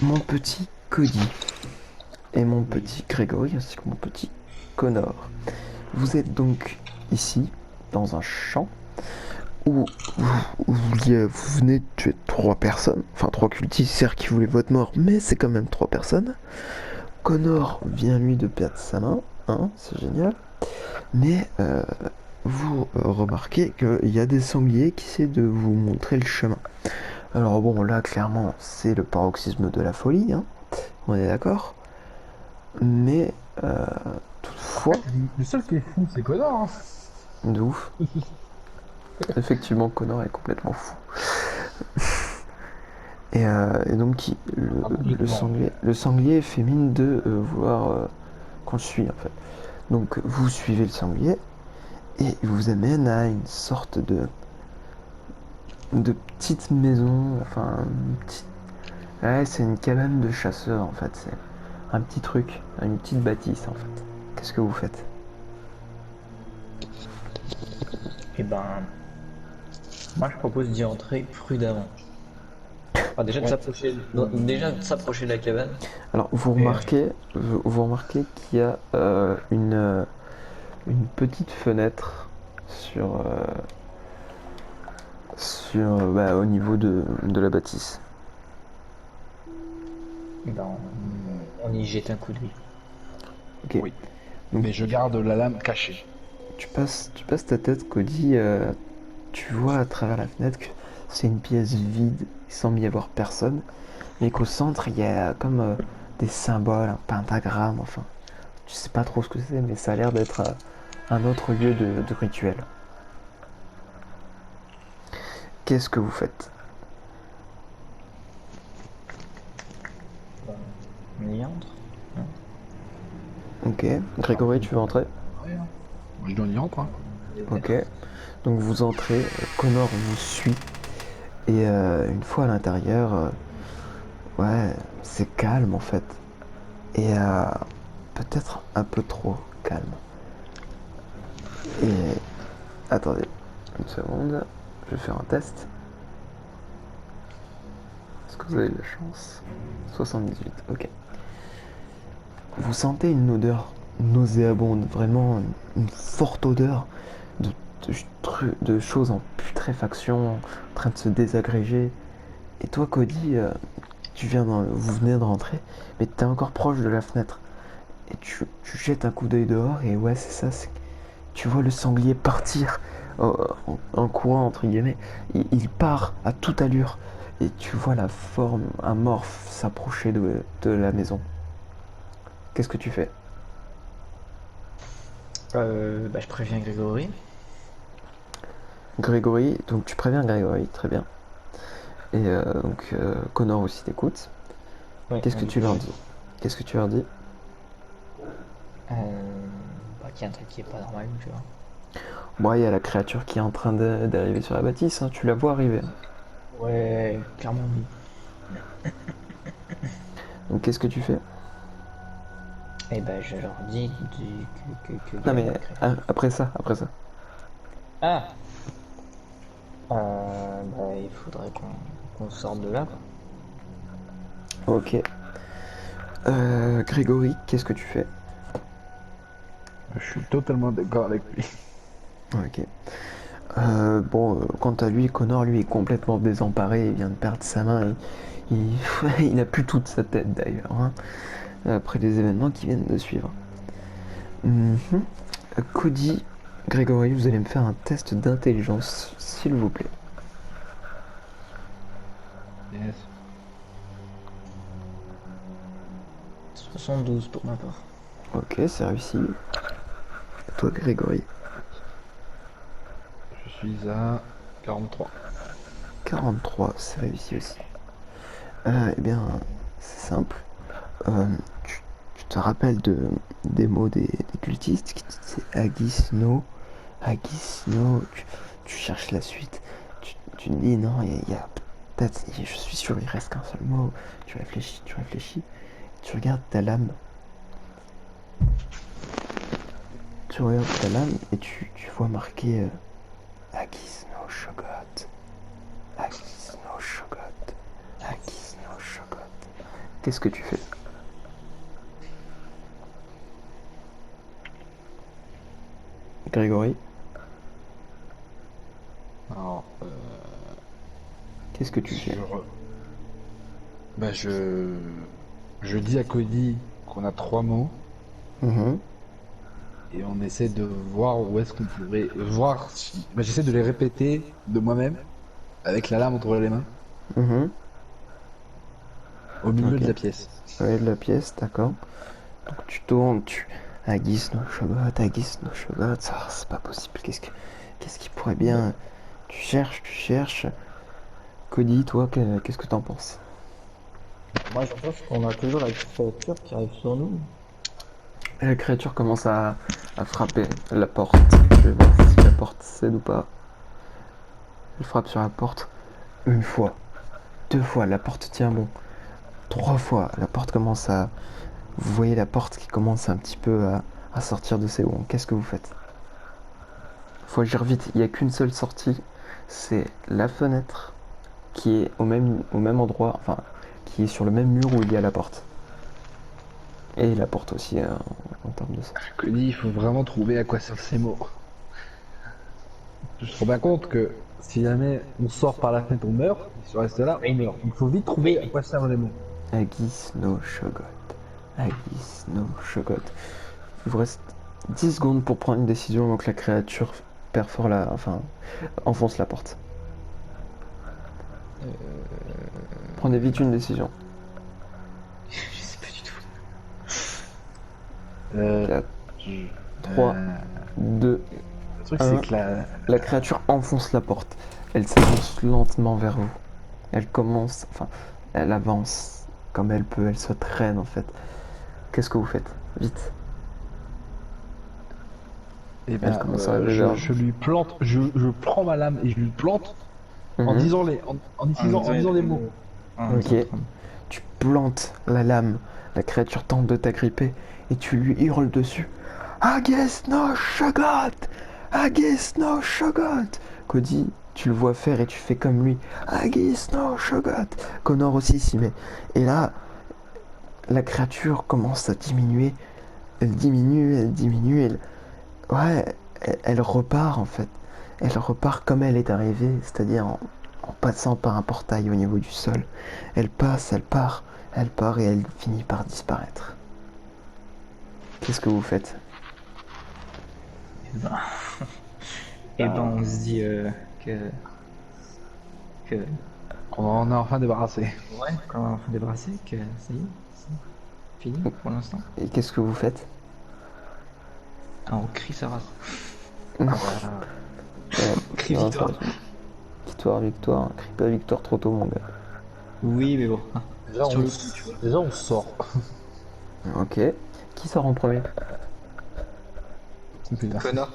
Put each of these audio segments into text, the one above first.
mon petit Cody et mon petit Grégory ainsi que mon petit Connor. Vous êtes donc ici, dans un champ, où vous venez de tuer 3 personnes, enfin 3 cultistes, certes, qui voulaient votre mort, mais c'est quand même 3 personnes. Connor vient lui de perdre sa main, hein, c'est génial. Mais vous remarquez qu'il y a des sangliers qui essaient de vous montrer le chemin. Alors bon, là, clairement, c'est le paroxysme de la folie, hein, on est d'accord. Mais En toutefois, fait, le seul qui est fou, c'est Connor, hein. de ouf. Effectivement, Connor est complètement fou. Et donc, Ah, complètement. le sanglier fait mine de vouloir qu'on le suit, en fait. Donc, vous suivez le sanglier et il vous amène à une sorte de petite maison, enfin, ouais, c'est une cabane de chasseurs, en fait. C'est un petit truc, une petite bâtisse, en fait. Qu'est-ce que vous faites? Eh ben, moi je propose d'y entrer prudemment. Enfin, Ouais. déjà de s'approcher de la cabane. Alors, Et vous remarquez qu'il y a une petite fenêtre au niveau de la bâtisse. eh ben, on y jette un coup d'œil. Ok. Oui. Donc, Mais je garde la lame cachée. tu passes ta tête, Cody. Tu vois à travers la fenêtre que c'est une pièce vide. Il semble y avoir personne. Mais qu'au centre, il y a comme des symboles, un pentagramme, enfin. Tu sais pas trop ce que c'est, mais ça a l'air d'être un autre lieu de rituel. Qu'est-ce que vous faites? Ben, on y entre, hein. Ok. Bah, Grégory, tu veux entrer? ouais, hein. Moi, je dois y rentrer, hein. Ok. Donc vous entrez, Connor vous suit, et une fois à l'intérieur, ouais, c'est calme en fait. Et peut-être un peu trop calme. Et attendez, une seconde, je vais faire un test. Est-ce que vous avez de la chance? 78, ok. Vous sentez une odeur nauséabonde, vraiment une forte odeur de, de choses en putréfaction, en train de se désagréger. Et toi, Cody, vous venez de rentrer, mais t'es encore proche de la fenêtre. Et tu jettes un coup d'œil dehors, et ouais, c'est ça, tu vois le sanglier partir en courant, entre guillemets. Il part à toute allure, et tu vois la forme amorphe s'approcher de la maison. Qu'est-ce que tu fais? Bah, je préviens Grégory. Grégory, donc tu préviens Grégory, très bien. Et Connor aussi t'écoute. Ouais, Qu'est-ce on que dit tu quoi? leur dis? Qu'est-ce que tu leur dis? Bah, qu'il y a un truc qui est pas normal, tu vois. Bon, il y a la créature qui est en train d'arriver sur la bâtisse, hein, tu la vois arriver. Ouais, clairement oui. Donc qu'est-ce que tu fais? Et ben, je leur dis qu'il Non y a mais une créature. après ça. Ah! Bah, il faudrait qu'on sorte de là, quoi. Ok. Grégory, qu'est-ce que tu fais? Je suis totalement d'accord avec lui. Ok. Bon, quant à lui, Connor, lui, est complètement désemparé, il vient de perdre sa main, il a plus toute sa tête d'ailleurs, hein, après les événements qui viennent de suivre. Mhm. Cody, Grégory, vous allez me faire un test d'intelligence, s'il vous plaît. Yes. 72 pour ma part. Ok, c'est réussi. Toi, Grégory. Je suis à 43. 43, c'est réussi aussi. Eh bien, c'est simple. Euh, tu, tu te rappelles des mots des cultistes qui disaient Agis no, Agis no. Tu cherches la suite. Tu te dis non, il y a peut-être, je suis sûr, il reste qu'un seul mot. Tu réfléchis. Tu regardes ta lame. Tu regardes ta lame et tu vois marqué Agis no Shogot. Agis no Shogot. Agis no Shogot. Qu'est-ce que tu fais? Grégory, Alors, qu'est-ce que tu fais? bah, je dis à Cody qu'on a 3 mots Mhm, et on essaie de voir où est-ce qu'on pourrait voir. Bah, j'essaie de les répéter de moi-même avec la lame entre les mains mhm, au milieu ok. de la pièce. Ouais, de la pièce, d'accord. Donc tu tournes, tu... Aguis no Shogot, Aguis no Shogot, ça, c'est pas possible. Qu'est-ce qui pourrait bien... Tu cherches, tu cherches. Cody, toi, qu'est-ce que t'en penses? Moi, je pense qu'on a toujours la créature qui arrive sur nous. La créature commence à frapper la porte. Je vais voir si la porte cède ou pas. Elle frappe sur la porte une fois, deux fois, la porte tient bon. Trois fois, la porte commence à... Vous voyez la porte qui commence un petit peu à sortir de ses gonds. Qu'est-ce que vous faites? Faut agir vite, il n'y a qu'une seule sortie. C'est la fenêtre qui est au même endroit, enfin, qui est sur le même mur où il y a la porte. Et la porte aussi, en termes de sortie. Cody, il faut vraiment trouver à quoi servent ces mots. Je me rends bien compte que si jamais on sort par la fenêtre, on meurt. Si on reste là, on meurt. Il faut vite trouver à quoi servent les mots. Aguis no Shogot. Aguis no Shogot. Il vous reste 10 secondes pour prendre une décision avant que la créature perfore la... Enfin, enfonce la porte. Prenez vite une décision. Je sais pas du tout. 4, Je- 3, 2, Le truc, 1. c'est que La créature enfonce la porte. Elle s'avance lentement vers vous. Elle commence... Enfin, elle avance comme elle peut. Elle se traîne, en fait. Qu'est-ce que vous faites? Vite. eh Elle ben, commence à arriver vers je lui plante, je prends ma lame et je lui plante vous. en Mhm. disant en disant des mots. Ok. Tu plantes la lame. La créature tente de t'agripper et tu lui hurles dessus. Agues no Shogot! Agues no Shogot! Cody, tu le vois faire et tu fais comme lui. Agues no Shogot! Connor aussi s'y met. Et là, la créature commence à diminuer. Elle diminue, elle diminue. Ouais, elle repart en fait. Elle repart comme elle est arrivée, c'est-à-dire en passant par un portail au niveau du sol. Elle passe, elle part et elle finit par disparaître. Qu'est-ce que vous faites? Eh ben, eh ben, on se dit que On est enfin débarrassé. ouais, quand on va débrasser, que ça y est, c'est fini pour l'instant. Et qu'est-ce que vous faites? Ah, on crie sa race. Ouais, Crie non, victoire. sérieusement. Victoire, victoire. Crie pas victoire trop tôt, mon gars. Oui, mais bon. Déjà, Sur on, le coup, tu vois. déjà, on sort. Ok. Qui sort en premier? Connor.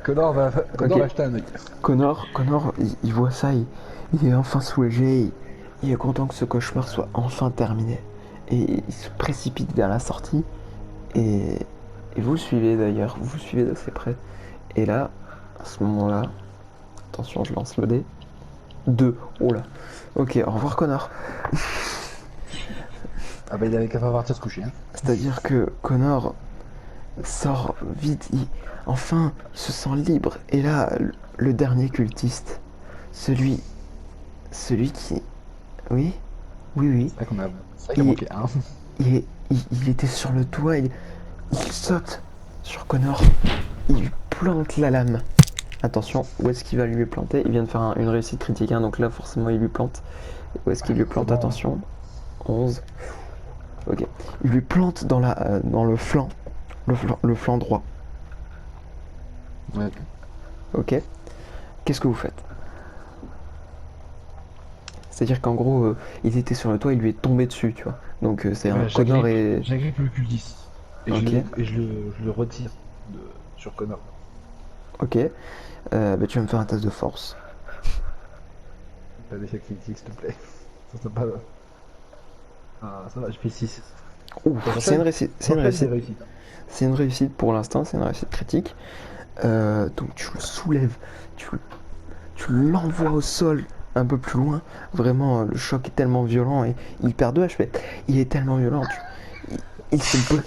Connor va Ok. acheter un œil. Connor, il voit ça, il est enfin soulagé, il est content que ce cauchemar soit enfin terminé. Et il se précipite vers la sortie, et vous le suivez d'ailleurs, vous le suivez d'assez près. Et là, à ce moment-là, attention, je lance le dé. 2, oh là. Ok, au revoir Connor. Ah bah il avait qu'à pas partir se coucher. Hein. C'est-à-dire que Connor sort vite, enfin, il se sent libre. Et là, le dernier cultiste, celui qui... Oui, oui. C'est vrai qu'il a manqué un. Il était sur le toit, il saute sur Connor, il lui plante la lame. Attention, où est-ce qu'il va lui planter? Il vient de faire une réussite critique, hein, donc là forcément il lui plante. Où est-ce qu'il lui plante? Attention. 11. Ok. Il lui plante dans le flanc. Le flanc droit. Ouais. Ok. Qu'est-ce que vous faites? C'est-à-dire qu'en gros, il était sur le toit, il lui est tombé dessus, tu vois. Donc c'est un Connor et... J'agrippe le cultiste. Et, Ok. je le retire sur Connor. Ok. Bah, tu vas me faire un test de force. T'as des critique s'il te plaît. Ça pas. Ah, ça va, je fais 6. Ouf, c'est une réussite. C'est une réussite. réussite. C'est une réussite pour l'instant, c'est une réussite critique. Donc tu le soulèves, tu l'envoies au sol, un peu plus loin. Vraiment, le choc est tellement violent et il perd 2 HP. Il est tellement violent, il se Le mec,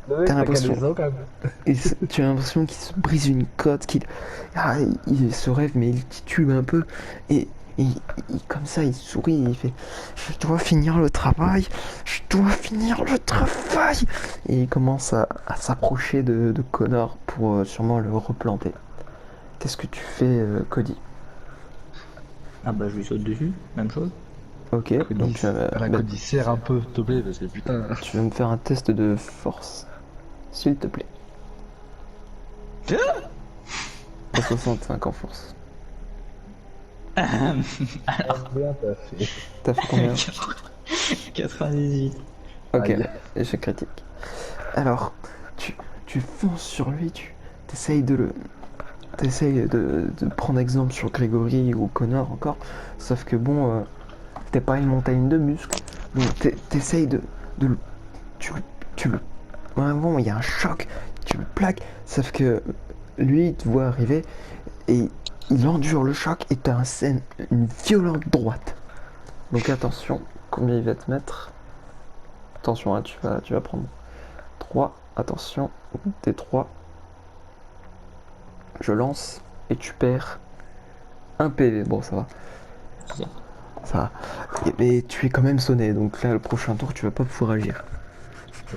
t'as t'as calmé l'impression, ça quand même. tu as l'impression qu'il se brise une côte, il se rêve mais il titube un peu et, comme ça il sourit, il fait je dois finir le travail, je dois finir le travail et il commence à s'approcher de Connor pour sûrement le replanter. Qu'est-ce que tu fais, Cody? Ah bah je lui saute dessus, même chose. Ok, donc Cody, Cody, serre un peu, s'il te plaît, parce que putain. tu vas me faire un test de force, s'il te plaît. T'as 65 en force. Combien t'as fait? T'as fait combien? 98. Ok, Aïe. échec critique. Alors, tu, tu fonces sur lui, tu essayes de prendre exemple sur Grégory ou Connor encore, sauf que bon, t'es pas une montagne de muscles, donc t'essayes de le... Tu, tu le... Vraiment, il y a un choc, tu le plaques, sauf que lui, il te voit arriver et il endure le choc et t'as une violente droite. Donc attention, combien il va te mettre? Attention, hein, tu vas prendre 3, attention, T3, je lance et tu perds un PV. Bon, ça va, C'est ça. ça va. Mais tu es quand même sonné, donc là, le prochain tour, tu vas pas pouvoir agir.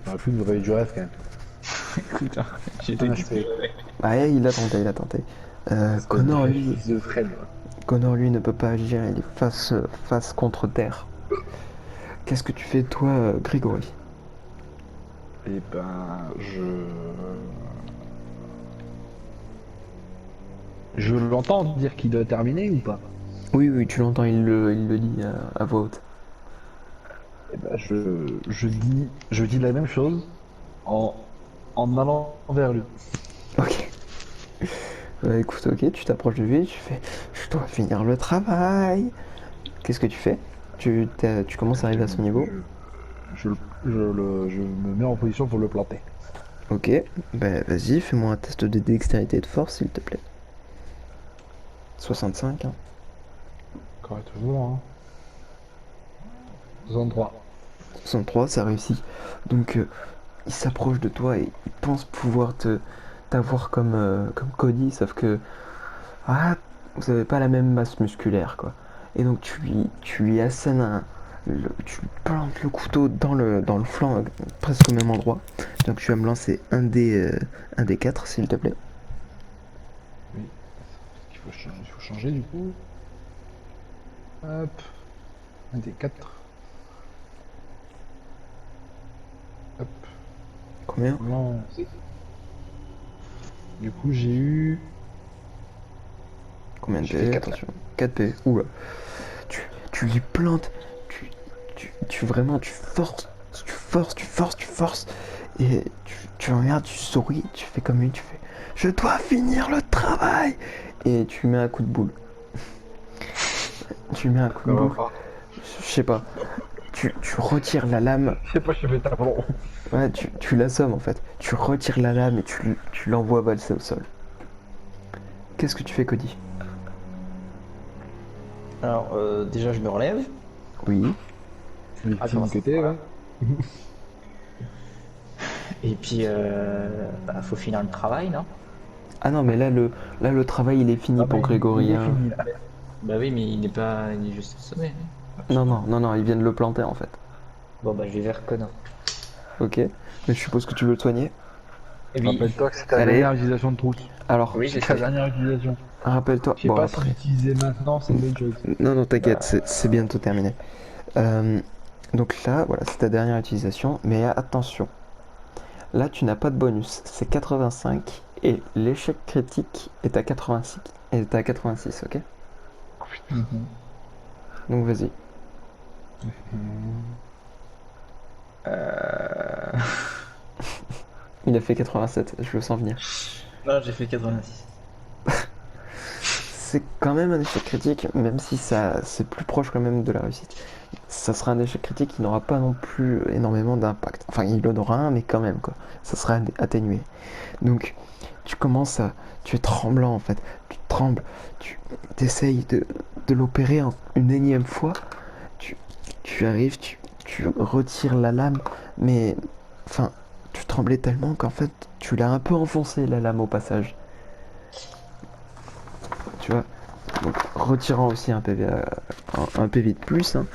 T'aurais pu me réveiller du rêve quand même. Putain, j'étais Putain, du c'est- Ah, il a tenté, il a tenté. Connor, lui, schizophrène. Connor, lui, ne peut pas agir, il est face contre terre. Qu'est-ce que tu fais, toi, Grégory? Et ben, je l'entends dire qu'il a terminé ou pas? Oui, oui, tu l'entends, il le dit à voix haute. Et ben, je dis la même chose en, en allant vers lui. Ok. Bah, écoute, ok, tu t'approches de lui, tu fais je dois finir le travail. Qu'est-ce que tu fais? Tu commences à arriver à son niveau. Je, je me mets en position pour le planter. Ok, bah vas-y, fais-moi un test de dextérité et de force, s'il te plaît. 65, hein. Correctement, hein. 63. 63, ça réussit. Donc, il s'approche de toi et il pense pouvoir t'avoir comme Cody, sauf que ah, vous avez pas la même masse musculaire, quoi. Et donc, tu lui assènes tu lui plantes le couteau dans le flanc, presque au même endroit. Donc, tu vas me lancer un des 4, s'il te plaît. Oui. Il faut changer du coup. Hop. Un des 4. Hop. Combien? Non. Du coup, j'ai eu. Combien de J'ai fait PV? 4. Attention. 4 PV. Oula. Tu lui plantes. Vraiment, tu forces. Et tu regardes, tu souris, tu fais comme lui, tu fais je dois finir le travail. Et tu mets un coup de boule. Tu mets un coup de boule. Je sais pas. Tu retires la lame. Je sais pas, je fais ta bon. Ouais, tu l'assommes en fait. Tu retires la lame et tu l'envoies valser au sol. Qu'est-ce que tu fais, Cody? Alors, déjà, je me relève. Oui. Victime que t'es, ouais. Et puis, bah, faut finir le travail, non? Ah non, mais là, le travail, il est fini pour Grégory. Il est Hein. fini là. Bah oui, mais il n'est pas. Il est juste assommé. Non, ils viennent le planter en fait. Bon, bah, je vais vers Connor. Ok. Mais je suppose que tu veux le soigner. Et oui, Rappelle-toi que c'est ta Allez. dernière utilisation de trousse. Alors, oui, C'est je ta sais. dernière utilisation. rappelle-toi. Je sais Bon, pas si après. l'utiliser maintenant, c'est une bonne chose. Non, t'inquiète, c'est bientôt terminé. Euh, donc là, voilà, c'est ta dernière utilisation. Mais attention, là, tu n'as pas de bonus. C'est 85 et l'échec critique est à 86. Est à 86, ok? Mhm. Donc vas-y. Euh... Il a fait 87, je le sens venir. Non, j'ai fait 86. C'est quand même un échec critique, même si c'est plus proche quand même de la réussite. Ça sera un échec critique qui n'aura pas non plus énormément d'impact. Enfin, il en aura un, mais quand même, quoi. Ça sera atténué. Donc, tu es tremblant en fait. Tu trembles, tu essayes de l'opérer une énième fois. Tu, tu arrives, tu retires la lame, mais enfin, tu tremblais tellement qu'en fait, tu l'as un peu enfoncé la lame au passage. Tu vois, donc retirant aussi un PV, un PV de plus, hein.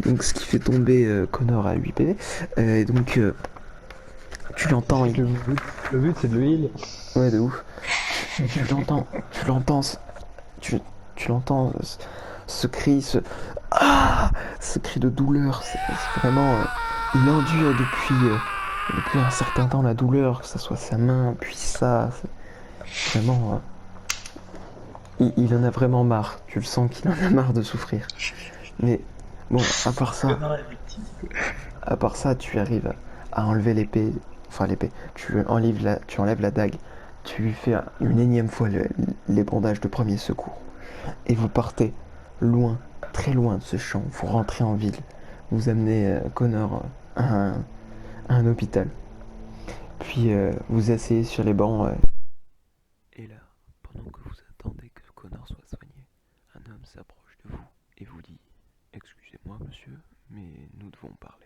Donc ce qui fait tomber Connor à 8 PV. Et donc tu l'entends, Le but c'est de le heal. ouais de ouf. Tu l'entends, tu, tu l'entends, ce cri, ce cri de douleur. C'est vraiment, il endure depuis un certain temps la douleur, que ce soit sa main, puis ça. C'est vraiment, il en a vraiment marre. Tu le sens qu'il en a marre de souffrir. Mais bon, à part ça, tu arrives à enlever l'épée, enfin l'épée, tu enlèves la dague, tu lui fais une énième fois les bandages de premier secours, et vous partez loin, très loin de ce champ, vous rentrez en ville, vous amenez Connor à un hôpital, puis vous asseyez sur les bancs. Et là, pendant que vous attendez que Connor soit soigné, un homme s'approche de vous et vous dit « Excusez-moi monsieur, mais nous devons parler. »